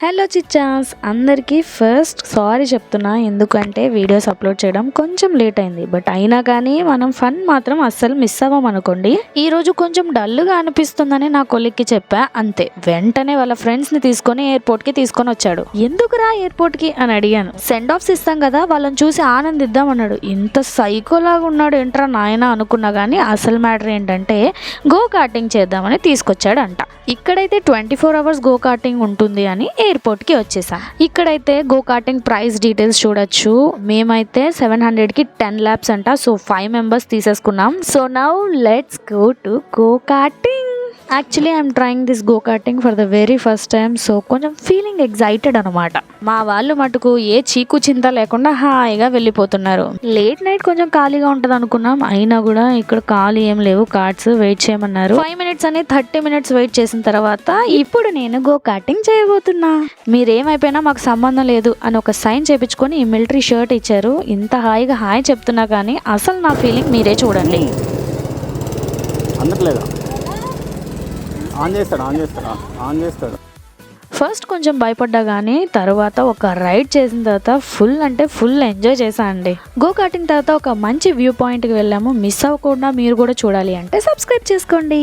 Hello చిచ్చాస్ అందరికీ first sorry చెప్తున్నా. ఎందుకంటే వీడియోస్ అప్లోడ్ చేయడం కొంచెం లేట్ అయింది. బట్ అయినా కానీ మనం ఫన్ మాత్రం అస్సలు మిస్ అవ్వం అనుకోండి. ఈ రోజు కొంచెం డల్గా అనిపిస్తుందని నా కొలిక్కి చెప్పా, అంతే. వెంటనే వాళ్ళ ఫ్రెండ్స్ ని తీసుకొని ఎయిర్పోర్ట్ కి తీసుకొని వచ్చాడు. ఎందుకురా ఎయిర్పోర్ట్ కి అని అడిగాను. సెండ్ ఆఫ్స్ ఇస్తాం కదా, వాళ్ళని చూసి ఆనందిద్దాం అన్నాడు. ఇంత సైకోలాగా ఉన్నాడు ఏంట్రా నాయన అనుకున్నా కానీ అసలు మ్యాటర్ ఏంటంటే గో కార్టింగ్ చేద్దామని తీసుకొచ్చాడు అంట. ఇక్కడైతే 24 hours గో కార్టింగ్ ఉంటుంది అని ఎయిర్పోర్ట్ కి వచ్చేసాం. ఇక్కడైతే గో కార్టింగ్ ప్రైస్ డీటెయిల్స్ చూడొచ్చు. మేమైతే 700 కి 10 laps అంట. సో 5 members తీసేసుకున్నాం. So now let's go to go karting. Actually I'm trying this go karting for the very first time. So కొంచెం ఫీలింగ్ ఎగ్జైటెడ్ అనమాట. మా వాళ్ళు మటుకు ఏ చీకు చింత లేకుండా హాయిగా వెళ్ళిపోతున్నారు. లేట్ నైట్ కొంచెం ఖాళీగా ఉంటది అనుకున్నాం, అయినా కూడా ఇక్కడ ఖాళీ ఏం లేవు. కార్డ్స్ వెయిట్ చేయమన్నారు. 5 minutes అని 30 minutes వెయిట్ చేసిన తర్వాత ఇప్పుడు నేను గో కార్టింగ్ చేయబోతున్నా. మీరేమైపోయినా మాకు సంబంధం లేదు అని ఒక సైన్ చేపించుకొని ఈ మిలిటరీ షర్ట్ ఇచ్చారు. ఇంత హాయిగా హాయ్ చెప్తున్నా కానీ అసలు నా ఫీలింగ్ మీరే చూడండి. ఫస్ట్ కొంచెం భయపడ్డా కానీ తర్వాత ఒక రైడ్ చేసిన తర్వాత ఫుల్ అంటే ఫుల్ ఎంజాయ్ చేశా అండి. గో కార్టింగ్ తర్వాత ఒక మంచి వ్యూ పాయింట్కి వెళ్ళాము. మిస్ అవ్వకుండా మీరు కూడా చూడాలి అంటే సబ్స్క్రైబ్ చేసుకోండి.